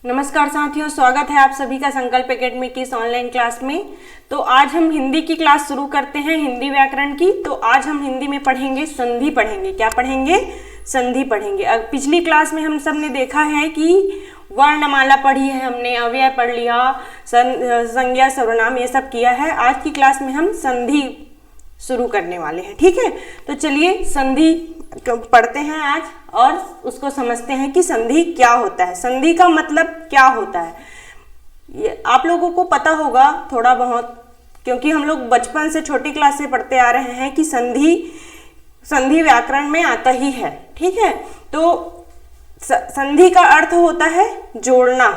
नमस्कार साथियों, स्वागत है आप सभी का संकल्प एकेडमी की इस ऑनलाइन क्लास में। तो आज हम हिंदी की क्लास शुरू करते हैं, हिंदी व्याकरण की। तो आज हम हिंदी में पढ़ेंगे संधि पढ़ेंगे। क्या पढ़ेंगे? संधि पढ़ेंगे। अब पिछली क्लास में हम सब ने देखा है कि वर्णमाला पढ़ी है हमने, अव्यय पढ़ लिया, संज्ञा सर्वनाम ये सब किया है। आज की क्लास में हम संधि शुरू करने वाले हैं। ठीक है, तो चलिए संधि पढ़ते हैं आज और उसको समझते हैं कि संधि क्या होता है, संधि का मतलब क्या होता है। ये आप लोगों को पता होगा थोड़ा बहुत, क्योंकि हम लोग बचपन से छोटी क्लास से पढ़ते आ रहे हैं कि संधि व्याकरण में आता ही है। ठीक है, तो संधि का अर्थ होता है जोड़ना।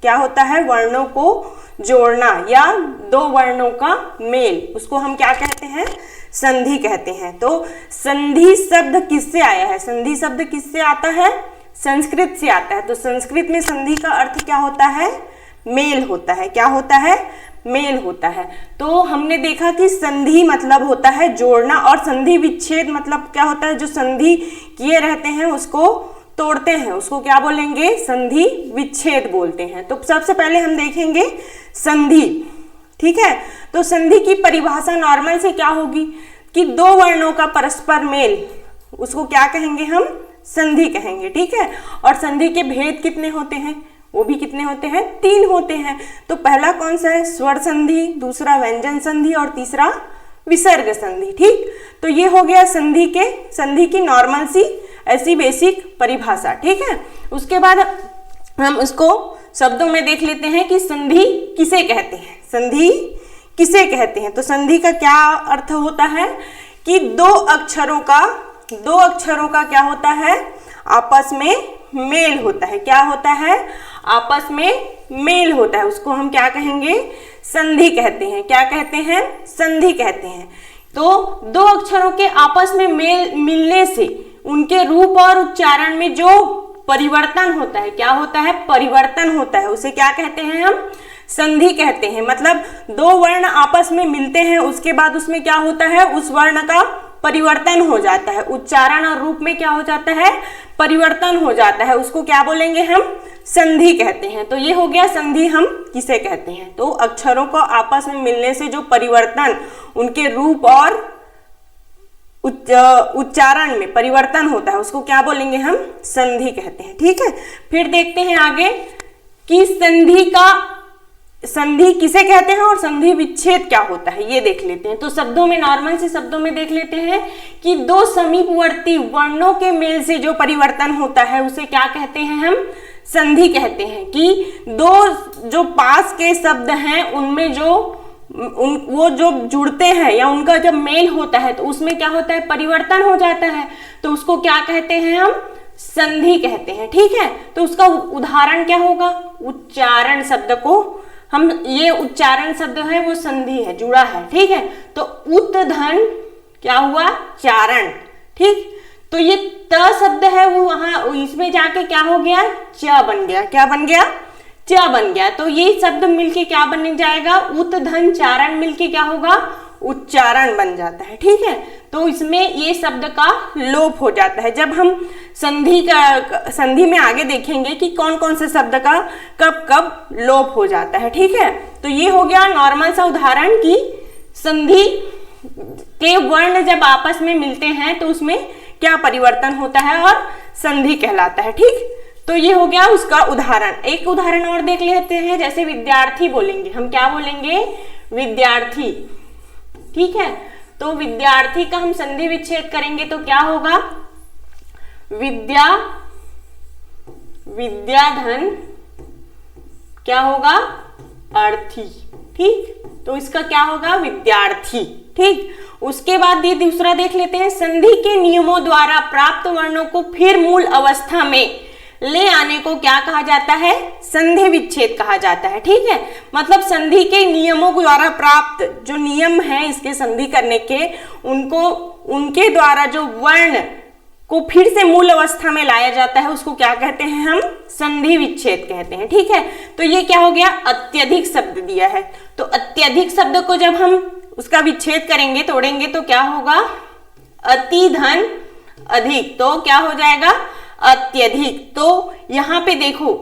क्या होता है? वर्णों को जोड़ना या दो वर्णों का मेल, उसको हम क्या कहते हैं? संधि कहते हैं। तो संधि शब्द किससे आया है? संधि शब्द किससे आता है? संस्कृत से आता है। तो संस्कृत में संधि का अर्थ क्या होता है? मेल होता है। क्या होता है? मेल होता है। तो हमने देखा कि संधि मतलब होता है जोड़ना, और संधि विच्छेद मतलब क्या होता है? जो संधि किए रहते हैं उसको तोड़ते हैं, उसको क्या बोलेंगे? संधि विच्छेद बोलते हैं। तो सबसे पहले हम देखेंगे संधि। ठीक है, तो संधि की परिभाषा नॉर्मल से क्या होगी कि दो वर्णों का परस्पर मेल, उसको क्या कहेंगे? हम संधि कहेंगे। ठीक है, और संधि के भेद कितने होते हैं? वो भी कितने होते हैं? 3 होते हैं। तो पहला कौन सा है? स्वर संधि, दूसरा व्यंजन संधि और तीसरा विसर्ग संधि। ठीक, तो ये हो गया संधि की नॉर्मल सी ऐसी बेसिक परिभाषा। ठीक है, उसके बाद हम उसको शब्दों में देख लेते हैं कि संधि किसे कहते हैं। संधि किसे कहते हैं? तो संधि का क्या अर्थ होता है कि दो अक्षरों का क्या होता है? आपस में मेल होता है। क्या होता है? आपस में मेल होता है। उसको हम क्या कहेंगे? संधि कहते हैं। क्या कहते हैं? संधि कहते हैं। तो दो अक्षरों के आपस में मेल मिलने से उनके रूप और उच्चारण में जो परिवर्तन होता है, क्या होता है? परिवर्तन होता है। उसे क्या कहते हैं? हम संधि कहते हैं। मतलब दो वर्ण आपस में मिलते हैं, उसके बाद उसमें क्या होता है? उस वर्ण का परिवर्तन हो जाता है, उच्चारण और रूप में क्या हो जाता है? परिवर्तन हो जाता है। उसको क्या बोलेंगे? हम संधि कहते हैं। तो ये हो गया संधि हम किसे कहते हैं। तो अक्षरों को आपस में मिलने से जो परिवर्तन, उनके रूप और उच्चारण में परिवर्तन होता है, उसको क्या बोलेंगे? हम संधि कहते हैं। ठीक है, फिर देखते हैं आगे कि संधि किसे कहते हैं और संधि विच्छेद क्या होता है, ये देख लेते हैं। तो शब्दों में, नॉर्मल से शब्दों में देख लेते हैं कि दो समीपवर्ती वर्णों के मेल से जो परिवर्तन होता है उसे क्या कहते हैं? हम संधि कहते हैं। कि दो जो पास के शब्द हैं उनमें वो जो जुड़ते हैं या उनका जब मेल होता है तो उसमें क्या होता है? परिवर्तन हो जाता है। तो उसको क्या कहते हैं? हम संधि कहते हैं। ठीक है, तो उसका उदाहरण क्या होगा? उच्चारण शब्द को हम, ये उच्चारण शब्द है वो संधि है, जुड़ा है। ठीक है, तो उत धन क्या हुआ? चारण। ठीक, तो ये त शब्द है वो वहां इसमें जाके क्या हो गया? च बन गया। क्या बन गया? च बन गया। तो ये शब्द मिलके क्या बन जाएगा? उत धन चारण मिलके क्या होगा? उच्चारण बन जाता है। ठीक है, तो इसमें ये शब्द का लोप हो जाता है। जब हम संधि में आगे देखेंगे कि कौन कौन से शब्द का कब कब लोप हो जाता है। ठीक है, तो ये हो गया नॉर्मल सा उदाहरण कि संधि के वर्ण जब आपस में मिलते हैं तो उसमें क्या परिवर्तन होता है और संधि कहलाता है। ठीक, तो ये हो गया उसका उदाहरण। एक उदाहरण और देख लेते हैं, जैसे विद्यार्थी बोलेंगे हम, क्या बोलेंगे? विद्यार्थी। ठीक है, तो विद्यार्थी का हम संधि विच्छेद करेंगे तो क्या होगा? विद्याधन क्या होगा? अर्थी। ठीक, तो इसका क्या होगा? विद्यार्थी। ठीक, उसके बाद ये दूसरा देख लेते हैं, संधि के नियमों द्वारा प्राप्त वर्णों को फिर मूल अवस्था में ले आने को क्या कहा जाता है? संधि विच्छेद कहा जाता है। ठीक है, मतलब संधि के नियमों द्वारा प्राप्त जो नियम है इसके संधि करने के, उनके द्वारा जो वर्ण को फिर से मूल अवस्था में लाया जाता है उसको क्या कहते हैं? हम संधि विच्छेद कहते हैं। ठीक है, तो ये क्या हो गया? अत्यधिक शब्द दिया है। तो अत्यधिक शब्द को जब हम उसका विच्छेद करेंगे, तोड़ेंगे, तो क्या होगा? अति धन अधिक। तो क्या हो जाएगा? अत्यधिक। तो यहाँ पे देखो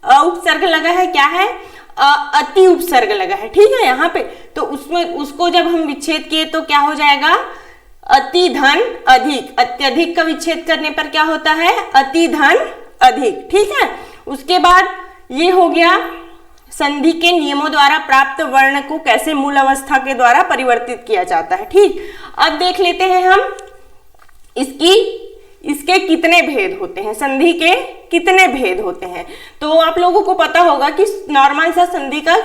अ उपसर्ग लगा है, क्या है, अति उपसर्ग लगा है, ठीक है यहाँ पे। तो उसमें उसको जब हम विच्छेद किए तो क्या हो जाएगा, अति धन अधिक, अत्यधिक का विच्छेद करने पर क्या होता है, अति धन अधिक, ठीक है। उसके बाद ये हो गया संधि के नियमों द्वारा प्राप्त वर्ण को कैसे मूल अवस्था के द्वारा परिवर्तित किया जाता है, ठीक। अब देख लेते हैं हम इसके कितने भेद होते हैं, संधि के कितने भेद होते हैं। तो आप लोगों को पता होगा कि नॉर्मल सा संधि का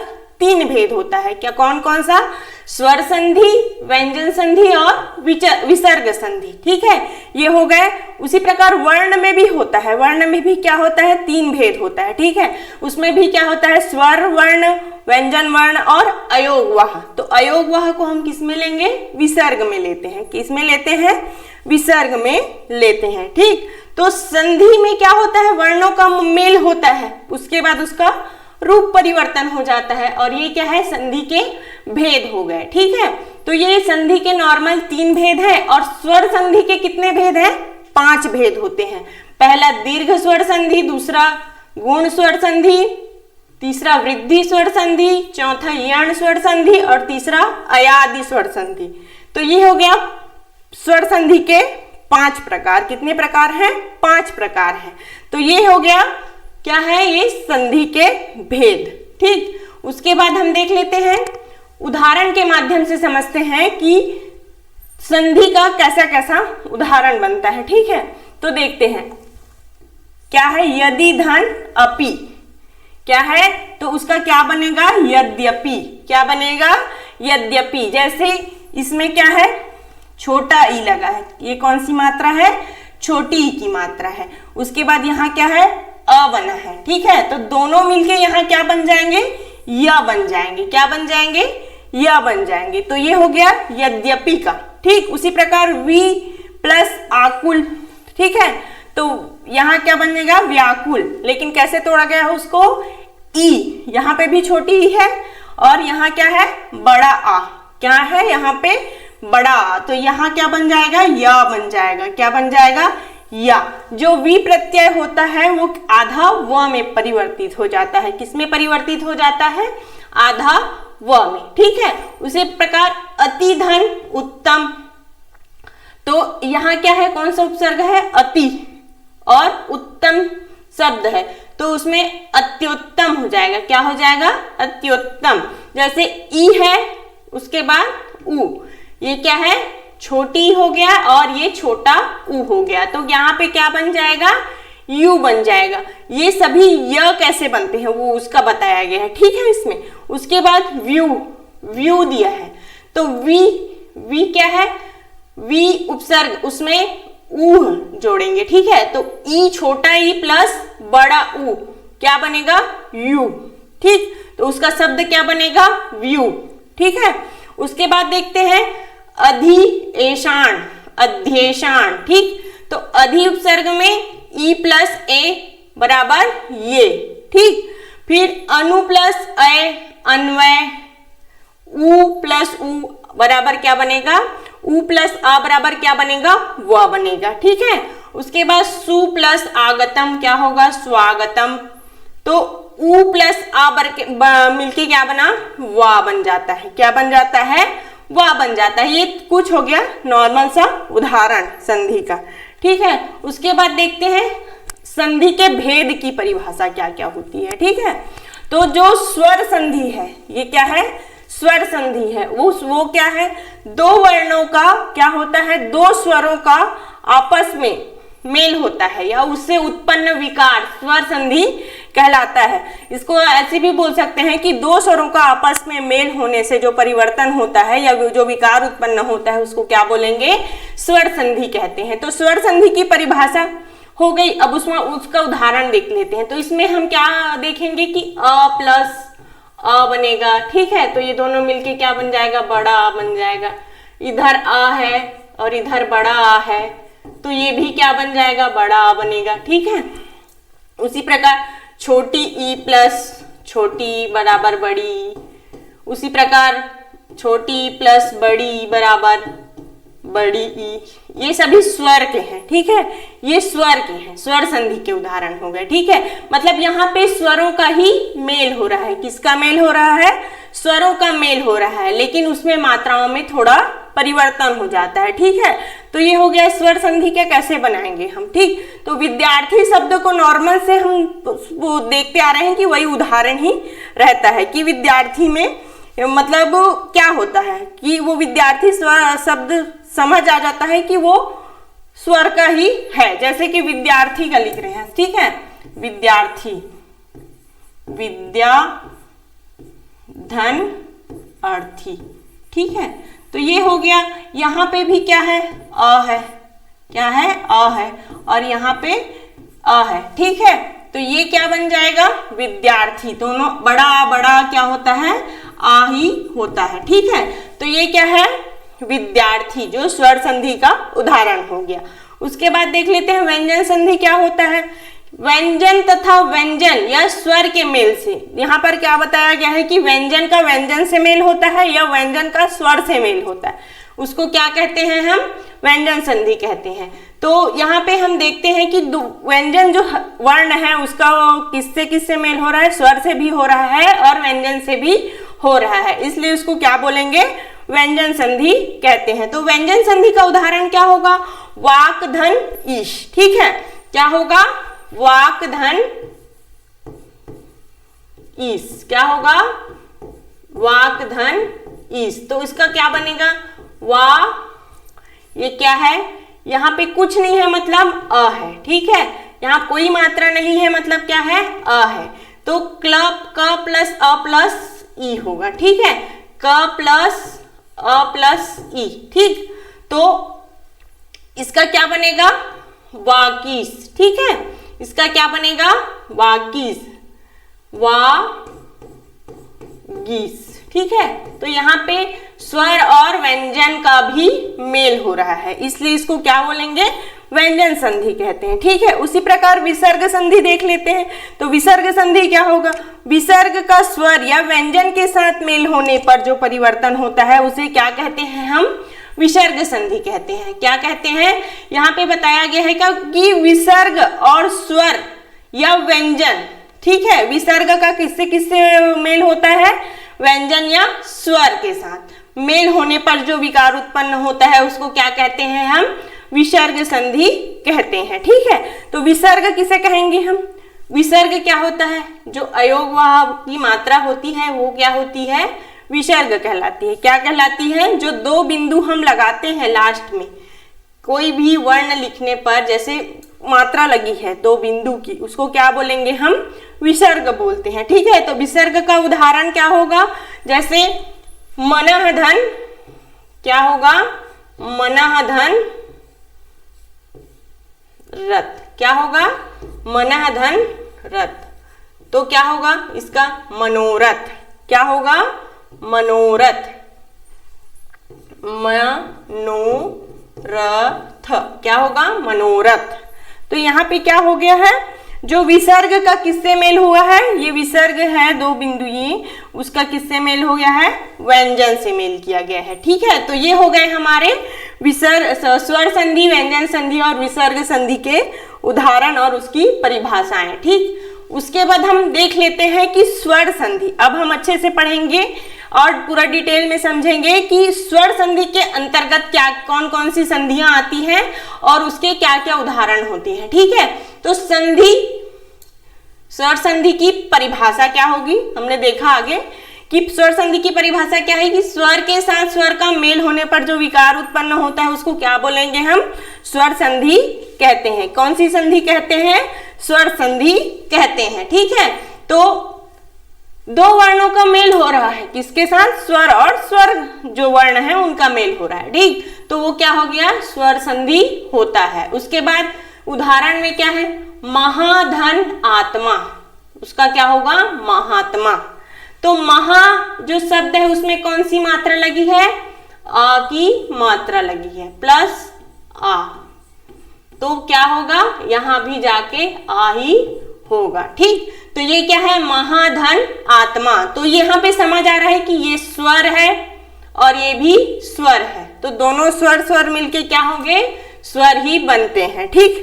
3 भेद होता है, क्या, कौन कौन सा, स्वर संधि, व्यंजन संधि और विसर्ग संधि, ठीक है, ये हो गए। उसी प्रकार वर्ण में भी होता है, वर्ण में भी क्या होता है, 3 भेद होता है, ठीक है। उसमें भी क्या होता है, स्वर वर्ण, व्यंजन वर्ण और अयोगवाह। तो अयोगवाह को हम किस में लेंगे, विसर्ग में लेते हैं, किस में लेते हैं, विसर्ग में लेते हैं, ठीक। तो संधि में क्या होता है, वर्णों का मेल होता है, उसके बाद उसका रूप परिवर्तन हो जाता है, और ये क्या है, संधि के भेद हो गए, ठीक है। तो ये संधि के नॉर्मल 3 भेद है, और स्वर संधि के कितने भेद हैं, 5 भेद होते हैं। पहला दीर्घ स्वर संधि, दूसरा गुण स्वर संधि, तीसरा वृद्धि स्वर संधि, चौथा यण स्वर संधि और तीसरा अयादि स्वर संधि। तो ये हो गया स्वर संधि के 5 प्रकार। कितने प्रकार हैं, 5 प्रकार हैं। तो ये हो गया क्या है, ये संधि के भेद, ठीक। उसके बाद हम देख लेते हैं, उदाहरण के माध्यम से समझते हैं कि संधि का कैसा कैसा उदाहरण बनता है, ठीक है। तो देखते हैं क्या है, यदि धन अपि, क्या है, तो उसका क्या बनेगा, यद्यपि, क्या बनेगा, यद्यपि। जैसे इसमें क्या है, छोटा ई लगा है, ये कौन सी मात्रा है, छोटी ई की मात्रा है। उसके बाद यहाँ क्या है, अ बना है, ठीक है। तो दोनों मिलके यहाँ क्या बन जाएंगे, या बन जाएंगे, क्या बन जाएंगे, या बन जाएंगे। तो ये हो गया यद्यपि का, ठीक। उसी प्रकार वी प्लस आकुल, ठीक है। तो यहाँ क्या बनेगा, व्याकुल, लेकिन कैसे तोड़ा गया है उसको, ई, यहाँ पे भी छोटी ई है और यहाँ क्या है, बड़ा आ, क्या है यहाँ पे, बड़ा आ। तो यहाँ क्या बन जाएगा, या बन जाएगा, क्या बन जाएगा, या। जो वी प्रत्यय होता है वो आधा व में परिवर्तित हो जाता है, किसमें परिवर्तित हो जाता है, आधा व में, ठीक है। उसी प्रकार अति धन उत्तम, तो यहाँ क्या है, कौन सा उपसर्ग है, अति, और उत्तम शब्द है तो उसमें अत्युत्तम हो जाएगा, क्या हो जाएगा, अत्युत्तम। जैसे ई है उसके बाद उ, ये क्या है, छोटी हो गया और ये छोटा उ हो गया, तो यहाँ पे क्या बन जाएगा, यू बन जाएगा। ये सभी य कैसे बनते हैं वो उसका बताया गया है, ठीक है इसमें। उसके बाद व्यू, व्यू दिया है, तो वी क्या है, वी उपसर्ग, उसमें ऊ जोड़ेंगे, ठीक है। तो ई छोटा ई प्लस बड़ा ऊ क्या बनेगा, यू, ठीक। तो उसका शब्द क्या बनेगा, व्यू, ठीक है। उसके बाद देखते हैं अधिएषाण, अध्येषाण, ठीक। तो अधि उपसर्ग में ई प्लस ए बराबर ये, ठीक। फिर अनु प्लस अय अन्वय, उ प्लस उ बराबर क्या बनेगा, उ प्लस आ बराबर क्या बनेगा, व बनेगा, ठीक है। उसके बाद सु प्लस आगतम क्या होगा, स्वागतम। तो उ प्लस आ मिलके क्या बना, वा बन जाता है, क्या बन जाता है, वाह बन जाता है। ये कुछ हो गया नॉर्मल सा उदाहरण संधि का, ठीक है। उसके बाद देखते हैं संधि के भेद की परिभाषा क्या क्या होती है, ठीक है। तो जो स्वर संधि है, ये क्या है, स्वर संधि है, वो क्या है, दो वर्णों का क्या होता है, दो स्वरों का आपस में मेल होता है या उससे उत्पन्न विकार स्वर संधि कहलाता है। इसको ऐसे भी बोल सकते हैं कि दो स्वरों का आपस में मेल होने से जो परिवर्तन होता है या जो विकार उत्पन्न होता है उसको क्या बोलेंगे, स्वर संधि कहते हैं। तो स्वर संधि की परिभाषा हो गई। अब उसमें उसका उदाहरण देख लेते हैं। तो इसमें हम क्या देखेंगे कि अ प्लस अ बनेगा, ठीक है। तो ये दोनों मिलके क्या बन जाएगा, बड़ा आ बन जाएगा। इधर आ है और इधर बड़ा आ है तो ये भी क्या बन जाएगा, बड़ा आ बनेगा, ठीक है। उसी प्रकार छोटी ई प्लस छोटी बराबर बड़ी, उसी प्रकार छोटी प्लस बड़ी बराबर बड़ी ई, ये सभी स्वर के हैं, ठीक है, ये स्वर के हैं, स्वर संधि के उदाहरण हो गए, ठीक है। मतलब यहाँ पे स्वरों का ही मेल हो रहा है। किसका मेल हो रहा है? स्वरों का मेल हो रहा है, लेकिन उसमें मात्राओं में थोड़ा परिवर्तन हो जाता है, ठीक है। तो ये हो गया स्वर संधि के कैसे बनाएंगे हम, ठीक। तो विद्यार्थी शब्द को नॉर्मल से हम वो देखते आ रहे हैं कि वही उदाहरण ही रहता है कि विद्यार्थी में मतलब क्या होता है कि वो विद्यार्थी शब्द समझ आ जाता है कि वो स्वर का ही है। जैसे कि विद्यार्थी का लिख रहे हैं, ठीक है, विद्यार्थी, विद्या धन अर्थी, ठीक है। तो ये हो गया। यहाँ पे भी क्या है? अ है, क्या है? अ है, और यहाँ पे अ है, ठीक है। तो ये क्या बन जाएगा? विद्यार्थी। दोनों बड़ा बड़ा क्या होता है? आ ही होता है, ठीक है। तो ये क्या है? विद्यार्थी, जो स्वर संधि का उदाहरण हो गया। उसके बाद देख लेते हैं व्यंजन संधि क्या होता है। व्यंजन तथा व्यंजन या स्वर के मेल से, यहाँ पर क्या बताया गया है कि व्यंजन का व्यंजन से मेल होता है या व्यंजन का स्वर से मेल होता है, उसको क्या कहते हैं हम? व्यंजन संधि कहते हैं। तो यहाँ पे हम देखते हैं कि व्यंजन जो वर्ण है उसका किससे किससे मेल हो रहा है? स्वर से भी हो रहा है और व्यंजन से भी हो रहा है, इसलिए उसको क्या बोलेंगे? व्यंजन संधि कहते हैं। तो व्यंजन संधि का उदाहरण क्या होगा? वाक धन ईश, ठीक है। क्या होगा? वाक धन ईश, क्या होगा? वाक धन ईश। तो इसका क्या बनेगा? वा, ये क्या है? यहाँ पे कुछ नहीं है मतलब अ है, ठीक है। यहाँ कोई मात्रा नहीं है मतलब क्या है? अ है। तो क्लब क प्लस अ प्लस ई होगा, ठीक है। क प्लस अ प्लस ई, ठीक। तो इसका क्या बनेगा? वाकीस, ठीक है। इसका क्या बनेगा? वाकीस, वागीस, ठीक है। तो यहाँ पे स्वर और व्यंजन का भी मेल हो रहा है, इसलिए इसको क्या बोलेंगे? व्यंजन संधि कहते हैं, ठीक है। उसी प्रकार विसर्ग संधि देख लेते हैं। तो विसर्ग संधि क्या होगा? विसर्ग का स्वर या व्यंजन के साथ मेल होने पर जो परिवर्तन होता है उसे क्या कहते हैं हम? विसर्ग संधि कहते हैं। क्या कहते हैं? यहाँ पे बताया गया है कि विसर्ग और स्वर या व्यंजन, ठीक है, विसर्ग का किससे किससे मेल होता है? व्यंजन या स्वर के साथ मेल होने पर जो विकार उत्पन्न होता है उसको क्या कहते हैं हम? विसर्ग संधि कहते हैं, ठीक है। तो विसर्ग किसे कहेंगे हम? विसर्ग क्या होता है? जो अयोगवाह की मात्रा होती है वो क्या होती है? विसर्ग कहलाती है। क्या कहलाती है? जो दो बिंदु हम लगाते हैं लास्ट में कोई भी वर्ण लिखने पर, जैसे मात्रा लगी है दो बिंदु की, उसको क्या बोलेंगे हम? विसर्ग बोलते हैं, ठीक है। तो विसर्ग का उदाहरण क्या होगा? जैसे मनः धन, क्या होगा? मनः धन रथ, क्या होगा? मनः धन रथ। तो क्या होगा इसका? मनोरथ, क्या होगा? मनोरथ, मनोरथ, क्या होगा? मनोरथ। तो यहाँ पे क्या हो गया है? जो विसर्ग का किससे मेल हुआ है? ये विसर्ग है दो बिंदु, ये उसका किससे मेल हो गया है? व्यंजन से मेल किया गया है, ठीक है। तो ये हो गए हमारे स्वर संधि, व्यंजन संधि और विसर्ग संधि के उदाहरण और उसकी परिभाषाएं, ठीक। उसके बाद हम देख लेते हैं कि स्वर संधि। अब हम अच्छे से पढ़ेंगे और पूरा डिटेल में समझेंगे कि स्वर संधि के अंतर्गत क्या कौन कौन सी संधियां आती हैं और उसके क्या क्या उदाहरण होते हैं, ठीक है। तो संधि, स्वर संधि की परिभाषा क्या होगी? हमने देखा आगे कि स्वर संधि की परिभाषा क्या है कि स्वर के साथ स्वर का मेल होने पर जो विकार उत्पन्न होता है उसको क्या बोलेंगे हम? स्वर संधि कहते हैं। कौन सी संधि कहते हैं? स्वर संधि कहते हैं, ठीक है। तो दो वर्णों का मेल हो रहा है, किसके साथ? स्वर और स्वर जो वर्ण है उनका मेल हो रहा है, ठीक। तो वो क्या हो गया? स्वर संधि होता है। उसके बाद उदाहरण में क्या है? महाधन आत्मा, उसका क्या होगा? महात्मा। तो महा जो शब्द है उसमें कौन सी मात्रा लगी है? आ की मात्रा लगी है प्लस आ, तो क्या होगा? यहां भी जाके आ ही होगा, ठीक। तो ये क्या है? महाधन आत्मा। तो यहाँ पे समझ आ रहा है कि ये स्वर है और ये भी स्वर है, तो तो दोनों स्वर स्वर मिलके क्या होंगे, स्वर ही बनते हैं। ठीक,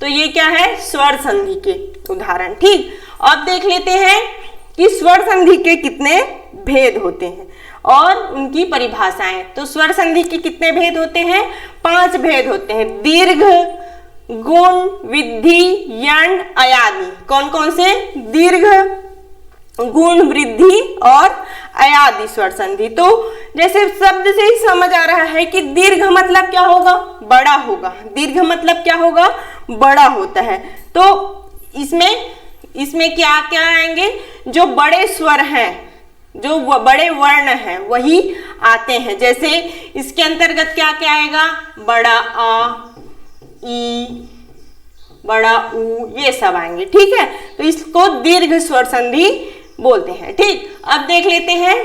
तो ये क्या है, स्वर संधि के उदाहरण। ठीक, अब देख लेते हैं कि स्वर संधि के कितने भेद होते हैं और उनकी परिभाषाएं। तो स्वर संधि के कितने भेद होते हैं, 5 भेद होते हैं। दीर्घ, गुण, वृद्धि, यण, अयादि। कौन कौन से, दीर्घ, गुण, वृद्धि और अयादि स्वर संधि। तो जैसे शब्द से ही समझ आ रहा है कि दीर्घ मतलब क्या होगा, बड़ा होगा। दीर्घ मतलब क्या होगा, बड़ा होता है। तो इसमें क्या क्या आएंगे, जो बड़े स्वर हैं, जो बड़े वर्ण हैं वही आते हैं। जैसे इसके अंतर्गत क्या क्या आएगा, बड़ा आ, ई, बड़ा ऊ, ये सब आएंगे। ठीक है, तो इसको दीर्घ स्वर संधि बोलते हैं। ठीक, अब देख लेते हैं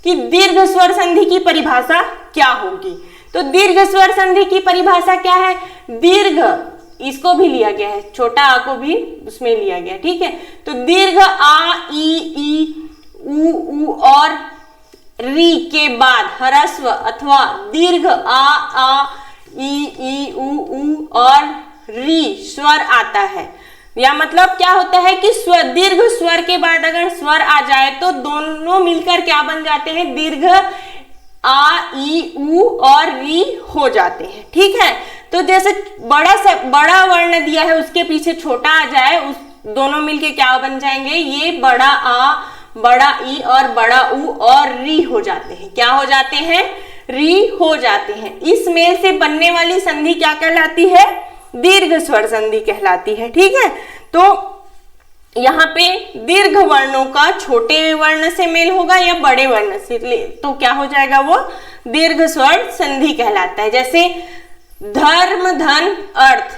कि दीर्घ स्वर संधि की परिभाषा क्या होगी। तो दीर्घ स्वर संधि की परिभाषा क्या है, दीर्घ, इसको भी लिया गया है, छोटा आ को भी उसमें लिया गया। ठीक है, तो दीर्घ आ, ई, ऊ और री के बाद ह्रस्व अथवा दीर्घ आ, ई, ऊ और री स्वर आता है। या मतलब क्या होता है कि स्वर, दीर्घ स्वर के बाद अगर स्वर आ जाए तो दोनों मिलकर क्या बन जाते हैं, दीर्घ आ, ई, ऊ और री हो जाते हैं। ठीक है, तो जैसे बड़ा वर्ण दिया है उसके पीछे छोटा आ जाए, उस दोनों मिलके क्या बन जाएंगे, ये बड़ा आ, बड़ा ई और बड़ा ऊ और री हो जाते हैं। क्या हो जाते हैं, री हो जाते हैं। इस मेल से बनने वाली संधि क्या कहलाती है, दीर्घ स्वर संधि कहलाती है। ठीक है, तो यहाँ पे दीर्घ वर्णों का छोटे वर्ण से मेल होगा या बड़े वर्ण से, तो क्या हो जाएगा, वो दीर्घ स्वर संधि कहलाता है। जैसे धर्म, धन, अर्थ।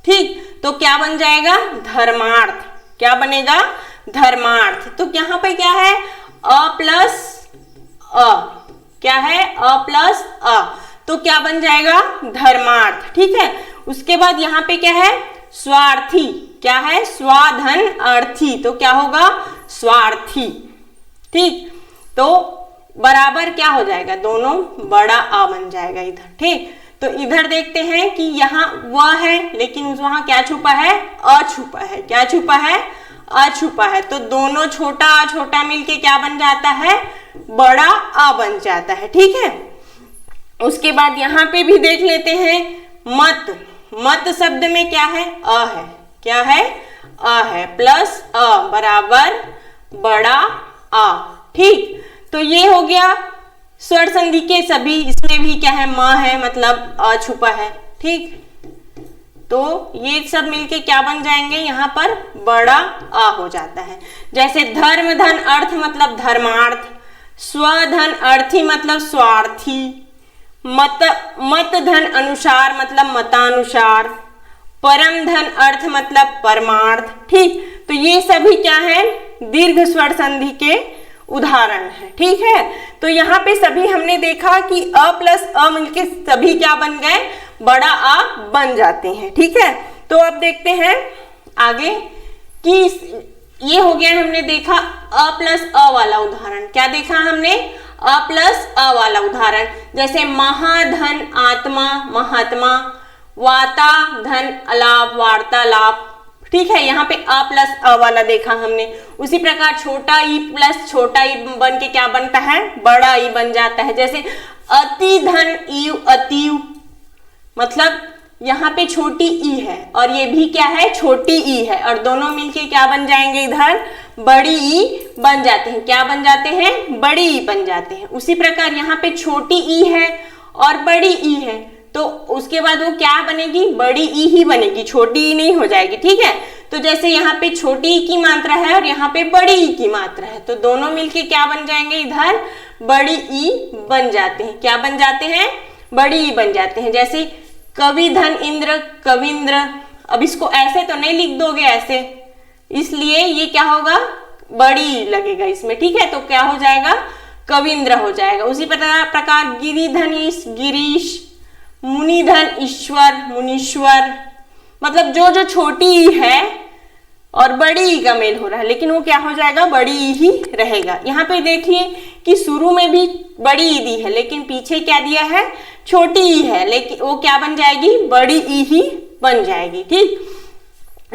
ठीक, तो क्या बन जाएगा, धर्मार्थ। क्या बनेगा, धर्मार्थ। तो यहाँ पे क्या है, अ प्लस अ, क्या है, अ प्लस अ, तो क्या बन जाएगा, धर्मार्थ। ठीक है, उसके बाद यहाँ पे क्या है, स्वार्थी। क्या है, स्वाधन अर्थी, तो क्या होगा, स्वार्थी। ठीक, तो बराबर क्या हो जाएगा, दोनों बड़ा आ बन जाएगा इधर। ठीक, तो इधर देखते हैं कि यहाँ वह है लेकिन वहां क्या छुपा है, अ छुपा है। क्या छुपा है, अ छुपा है। तो दोनों छोटा मिलके क्या बन जाता है, बड़ा आ बन जाता है। ठीक है, उसके बाद यहाँ पे भी देख लेते हैं मत। मत शब्द में क्या है, अ है। क्या है, अ है प्लस अ बराबर बड़ा आ। ठीक, तो ये हो गया स्वर संधि के सभी। इसमें भी क्या है, म है मतलब अ छुपा है। ठीक, तो ये सब मिलके क्या बन जाएंगे, यहाँ पर बड़ा आ हो जाता है। जैसे धर्म, धन, अर्थ मतलब धर्मार्थ। स्वधन अर्थी मतलब स्वार्थी। मत धन अनुसार मतलब मतानुसार। परम धन अर्थ मतलब परमार्थ। ठीक, तो ये सभी क्या है, दीर्घ स्वर संधि के उदाहरण है। ठीक है, तो यहाँ पे सभी हमने देखा कि अ प्लस अ मिलके सभी क्या बन गए, बड़ा आ बन जाते हैं। ठीक है, तो अब देखते हैं आगे कि ये हो गया, हमने देखा अ प्लस अ वाला उदाहरण। क्या देखा हमने, अ प्लस अ वाला उदाहरण। जैसे महाधन आत्मा महात्मा, वाता धन अलाप वार्तालाप। ठीक है, यहाँ पे अ प्लस अ वाला देखा हमने। उसी प्रकार छोटा ई प्लस छोटा ई बन के क्या बनता है, बड़ा ई बन जाता है। जैसे अति धन ईव अतीव, मतलब यहाँ पे छोटी ई है और ये भी क्या है, छोटी ई है, और दोनों मिलके क्या बन जाएंगे, इधर बड़ी ई बन जाते हैं। क्या बन जाते हैं, बड़ी ई बन जाते हैं। उसी प्रकार यहाँ पे छोटी ई है और बड़ी ई है, तो उसके बाद वो क्या बनेगी, बड़ी ई ही बनेगी, छोटी ई नहीं हो जाएगी। ठीक है, तो जैसे यहाँ पे छोटी ई की मात्रा है और यहाँ पे बड़ी ई की मात्रा है, तो दोनों मिलके क्या बन जाएंगे, इधर बड़ी ई बन जाते हैं। क्या बन जाते हैं, बड़ी ई बन जाते हैं। जैसे कवि धन इंद्र कविंद्र। अब इसको ऐसे तो नहीं लिख दोगे ऐसे, इसलिए ये क्या होगा, बड़ी लगेगा इसमें। ठीक है, तो क्या हो जाएगा, कविंद्र हो जाएगा। उसी प्रकार गिरिधन गिरीश, मुनिधन ईश्वर मुनीश्वर। मतलब जो जो छोटी ई है और बड़ी ई का मेल हो रहा है, लेकिन वो क्या हो जाएगा, बड़ी ई ही रहेगा। यहाँ पे देखिए कि शुरू में भी बड़ी ई दी है लेकिन पीछे क्या दिया है, छोटी ई है, लेकिन वो क्या बन जाएगी, बड़ी ई ही बन जाएगी। ठीक,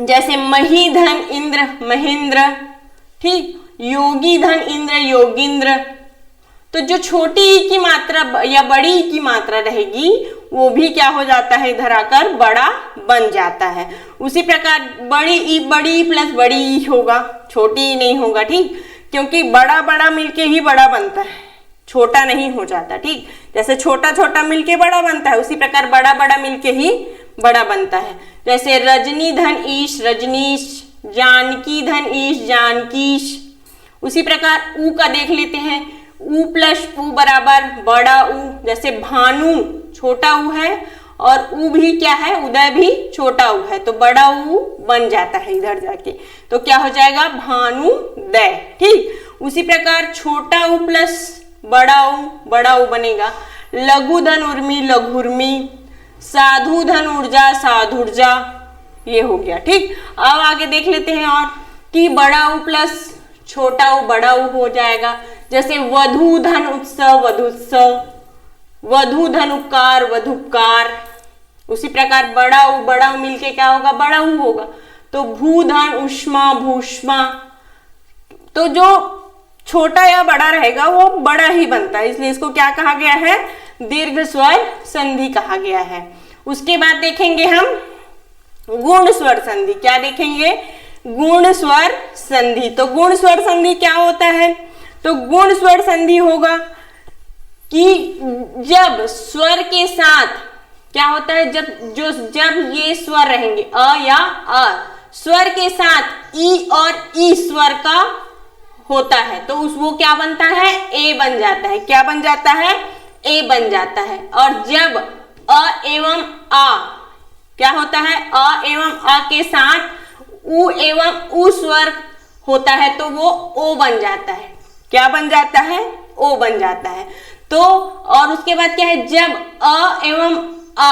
जैसे मही धन इंद्र महेंद्र, ठीक, योगी धन इंद्र योगींद्र। तो जो छोटी ई की मात्रा या बड़ी ई की मात्रा रहेगी वो भी क्या हो जाता है, इधर आकर बड़ा बन जाता है। उसी प्रकार बड़ी ई प्लस बड़ी ई होगा, छोटी ई नहीं होगा। ठीक, क्योंकि बड़ा बड़ा मिलके ही बड़ा बनता है, छोटा नहीं हो जाता। ठीक, जैसे छोटा छोटा मिलके बड़ा बनता है, उसी प्रकार बड़ा बड़ा मिलके ही बड़ा बनता है। जैसे रजनी धन ईश रजनीश, जानकी धन ईश जानकीश। उसी प्रकार ऊ का देख लेते हैं, ऊ प्लस ऊ बराबर बड़ा ऊ। जैसे भानु छोटा ऊ है और ऊ भी क्या है, उदय भी छोटा ऊ है, तो बड़ा ऊ बन जाता है इधर जाके, तो क्या हो जाएगा, भानुदय। ठीक, उसी प्रकार छोटा ऊ प्लस बड़ा ऊ बनेगा। लघु धन उर्मी लघुर्मी, साधु धन ऊर्जा साधुर्जा, ये हो गया। ठीक, अब आगे देख लेते हैं और कि बड़ा ऊ प्लस छोटा ऊ बड़ा ऊ हो जाएगा। जैसे वधु धन उत्सव वधुत्सव, वधु धन उपकार वधुपकार। उसी प्रकार बड़ा ऊ मिलके क्या होगा, बड़ा ऊ होगा। तो भू धन उष्मा भूष्मा। तो जो छोटा या बड़ा रहेगा वो बड़ा ही बनता है, इसलिए इसको क्या कहा गया है, दीर्घ स्वर संधि कहा गया है। उसके बाद देखेंगे हम गुण स्वर संधि। क्या देखेंगे, गुण स्वर संधि। तो गुण स्वर संधि क्या होता है, तो गुण स्वर संधि होगा कि जब स्वर के साथ क्या होता है, जब ये स्वर रहेंगे अ या अ, स्वर के साथ ई और ई स्वर का होता है तो वो क्या बनता है, ए बन जाता है। क्या बन जाता है, ए बन जाता है। और जब अ एवं आ क्या होता है, अ एवं आ के साथ उ एवं उ स्वर होता है तो वो ओ बन जाता है। क्या बन जाता है, ओ बन जाता है। तो और उसके बाद क्या है, जब अ एवं अ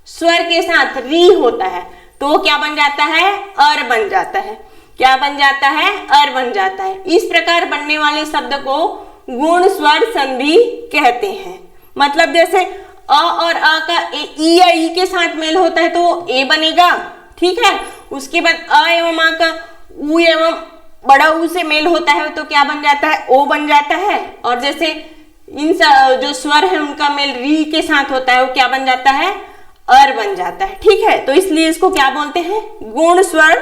स्वर के साथ री होता है तो वो क्या बन जाता है, अर बन जाता है। क्या बन जाता है, अर बन जाता है। इस प्रकार बनने वाले शब्द को गुण स्वर संधि कहते हैं। मतलब जैसे अ और अ का ई या ई के साथ मेल होता है तो वो ए बनेगा। ठीक है, उसके बाद अ एवं आ का उ एवं बड़ा ऊ से मेल होता है तो क्या बन जाता है, ओ बन जाता है। और जैसे इन जो स्वर है उनका मेल री के साथ होता है वो क्या बन जाता है, अर बन जाता है। ठीक है, तो इसलिए इसको क्या बोलते हैं, गुण स्वर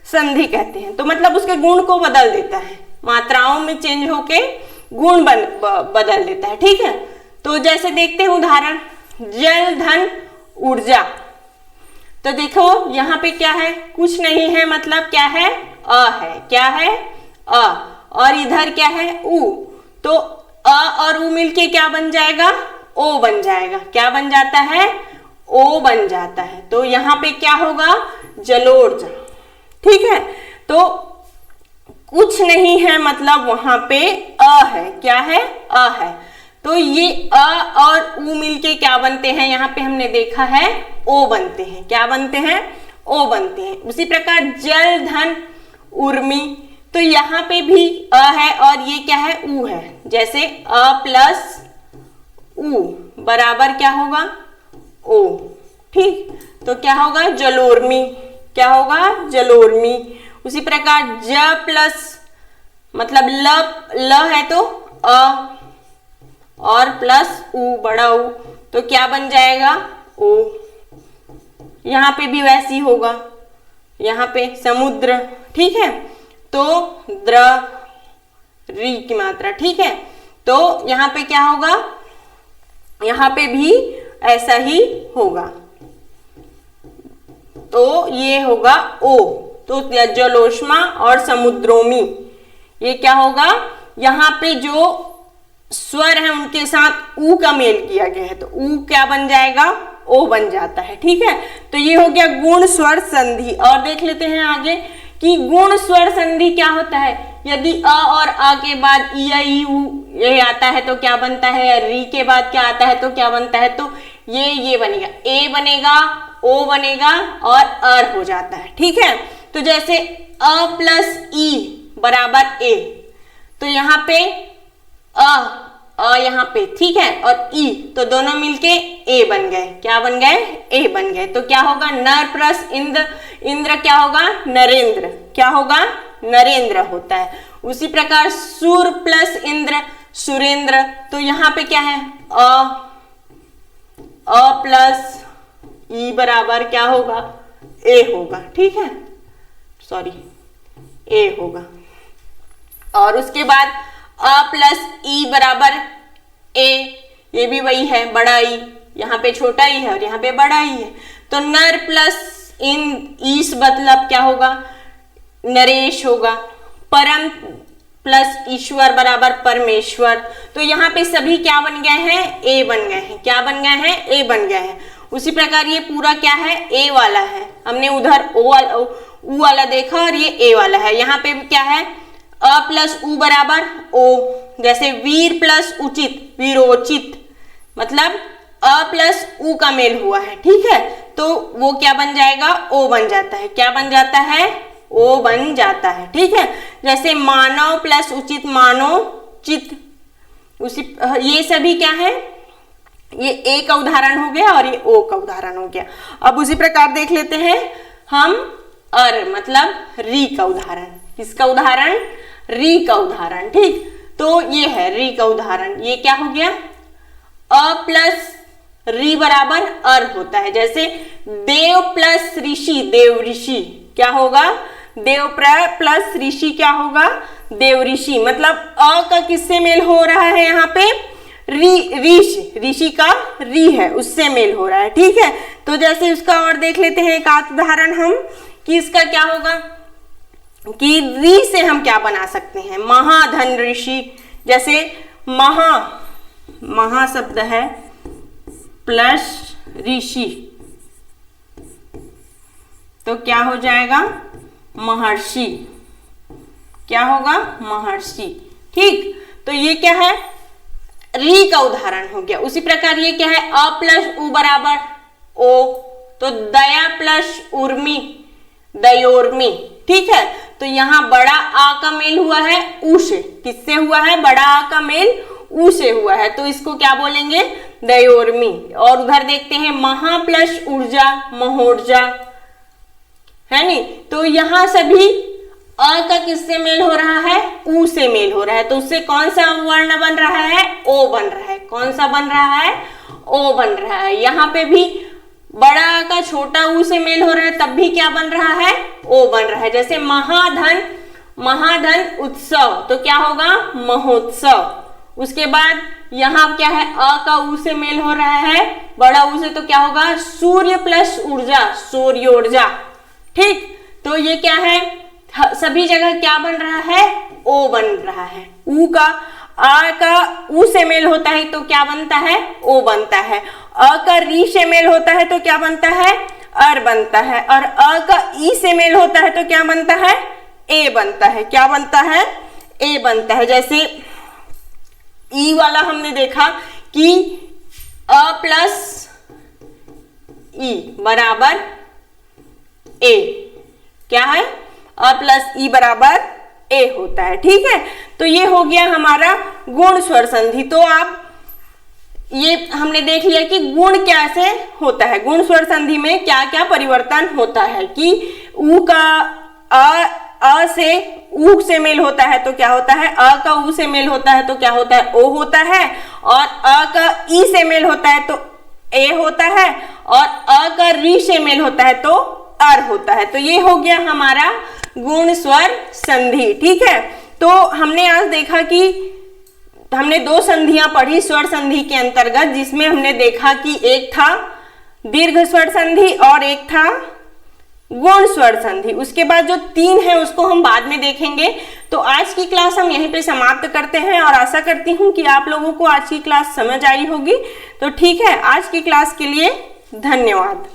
संधि कहते हैं। तो मतलब उसके गुण को बदल देता है, मात्राओं में चेंज होके गुण बदल देता है। ठीक है, तो जैसे देखते हैं उदाहरण, जल धन ऊर्जा। तो देखो यहाँ पे क्या है, कुछ नहीं है, मतलब क्या है, अ है। क्या है, अ, और इधर क्या है, उ। तो अ और उ मिलके क्या बन जाएगा, ओ बन जाएगा। क्या बन जाता है, ओ बन जाता है। तो यहाँ पे क्या होगा, जलोर्जा। ठीक है, तो कुछ नहीं है, मतलब वहां पे अ है। क्या है, अ है। तो ये अ और उ मिलके क्या बनते हैं, यहाँ पे हमने देखा है ओ बनते हैं। क्या बनते हैं, ओ बनते हैं। उसी प्रकार जल धन उर्मी, तो यहाँ पे भी अ है और ये क्या है, उ है। जैसे अ प्लस उ बराबर क्या होगा, ओ। ठीक, तो क्या होगा, जलोर्मी। क्या होगा, जलोर्मी। उसी प्रकार ज प्लस मतलब ल है तो अ और प्लस उ बड़ा उ, तो क्या बन जाएगा, ओ। यहाँ पे भी वैसी होगा, यहाँ पे समुद्र। ठीक है, तो द्र री की मात्रा। ठीक है, तो यहाँ पे क्या होगा, यहाँ पे भी ऐसा ही होगा, तो ये होगा ओ। तो जलोष्मा और समुद्रोमी, ये क्या होगा, यहाँ पे जो स्वर है उनके साथ ऊ का मेल किया गया है तो ऊ क्या बन जाएगा, ओ बन जाता है। ठीक है, तो ये हो गया गुण स्वर संधि। और देख लेते हैं आगे कि गुण स्वर संधि क्या होता है। यदि अ और आ के बाद ई या ई उ ये आता है तो क्या बनता है, री के बाद क्या आता है तो क्या बनता है, तो ये बनेगा, ए बनेगा, ओ बनेगा और अर हो जाता है। ठीक है, तो जैसे अ प्लस ई बराबर ए, तो यहाँ पे अ अ यहाँ पे, ठीक है, और ई, तो दोनों मिलके ए बन गए। क्या बन गए? ए बन गए। तो क्या होगा? नर प्लस इंद्र, इंद्र क्या होगा? नरेंद्र। क्या होगा? नरेंद्र होता है। उसी प्रकार सूर प्लस इंद्र, सुरेंद्र। तो यहाँ पे क्या है? अ प्लस ई बराबर क्या होगा? ए होगा, ठीक है, सॉरी, ए होगा। और उसके बाद अ प्लस ई बराबर ए, ये भी वही है, बड़ा ई, यहाँ पे छोटा ई है और यहाँ पे बड़ा ई है। तो नर प्लस ईस मतलब क्या होगा? नरेश होगा। परम प्लस ईश्वर बराबर परमेश्वर। तो यहाँ पे सभी क्या बन गए हैं? ए बन गए हैं। क्या बन गए हैं? ए बन गए हैं। उसी प्रकार ये पूरा क्या है? ए वाला है। हमने उधर ऊ वाला देखा और ये ए वाला है। यहाँ पे क्या है? अ प्लस उ बराबर ओ। जैसे वीर प्लस उचित, वीरोचित, मतलब अ प्लस उ का मेल हुआ है, ठीक है, तो वो क्या बन जाएगा? ओ बन जाता है। क्या बन जाता है? ओ बन जाता है, ठीक है। जैसे मानव प्लस उचित, मानवचित, उसी ये सभी क्या है? ये ए का उदाहरण हो गया और ये ओ का उदाहरण हो गया। अब उसी प्रकार देख लेते हैं हम अर मतलब री का उदाहरण। किसका उदाहरण? री का उदाहरण, ठीक। तो ये है री का उदाहरण। ये क्या हो गया? अ प्लस री बराबर अर होता है। जैसे देव प्लस ऋषि, देव ऋषि, क्या होगा? देव प्लस ऋषि क्या होगा? देव ऋषि। मतलब अ का किससे मेल हो रहा है? यहाँ पे ऋषि का री है, उससे मेल हो रहा है, ठीक है। तो जैसे उसका और देख लेते हैं एक आध उदाहरण हम, कि इसका क्या होगा कि री से हम क्या बना सकते हैं? महाधन ऋषि। जैसे महा शब्द है प्लस ऋषि, तो क्या हो जाएगा? महर्षि। क्या होगा? महर्षि, ठीक। तो ये क्या है? री का उदाहरण हो गया। उसी प्रकार ये क्या है? अ प्लस उ बराबर ओ, तो दया प्लस उर्मी, दयोर्मी, ठीक है। तो यहाँ बड़ा आ का मेल हुआ है ऊ से। किससे हुआ है? बड़ा आ का मेल ऊ से हुआ है, तो इसको क्या बोलेंगे? दयोर्मी। और उधर देखते हैं महा प्लस ऊर्जा, महोर्जा, है नी। तो यहाँ सभी अ का किससे मेल हो रहा है? ऊ से मेल हो रहा है। तो उससे कौन सा वर्ण बन रहा है? ओ बन रहा है। कौन सा बन रहा है? ओ बन रहा है। यहाँ पे भी बड़ा आ का छोटा ऊ से मेल हो रहा है, तब भी क्या बन रहा है? ओ बन रहा है। जैसे महाधन, महाधन उत्सव, तो क्या होगा? महोत्सव। उसके बाद यहाँ क्या है? अ का ऊ से मेल हो रहा है, बड़ा ऊ से, तो क्या होगा? सूर्य प्लस ऊर्जा, सूर्योर्जा, ठीक। तो ये क्या है? सभी जगह क्या बन रहा है? ओ बन रहा है। ऊ का आ का ऊ से मेल होता है तो क्या बनता है? ओ बनता है। अ का री से मेल होता है तो क्या बनता है? अर बनता है। और अ का ई से मेल होता है तो क्या बनता है? ए बनता है। क्या बनता है? ए बनता है। जैसे ई वाला हमने देखा कि अ प्लस ई बराबर ए, क्या है? अ प्लस ई बराबर ए होता है, ठीक है। तो ये हो गया हमारा गुण स्वर संधि। तो आप ये हमने देख लिया कि गुण कैसे होता है, गुण स्वर संधि में क्या क्या परिवर्तन होता है, कि ऊ का अ से ऊ से मेल होता है तो क्या होता है? अ का ऊ से मेल होता है तो क्या होता है? ओ होता है। और अ का ई से मेल होता है तो ए होता है। और अ का री से मेल होता है तो अर होता है। तो ये हो गया हमारा गुण स्वर संधि, ठीक है। तो हमने आज देखा कि हमने दो संधियां पढ़ी स्वर संधि के अंतर्गत, जिसमें हमने देखा कि एक था दीर्घ स्वर संधि और एक था गुण स्वर संधि। उसके बाद जो तीन है उसको हम बाद में देखेंगे। तो आज की क्लास हम यहीं पे समाप्त करते हैं और आशा करती हूँ कि आप लोगों को आज की क्लास समझ आई होगी। तो ठीक है, आज की क्लास के लिए धन्यवाद।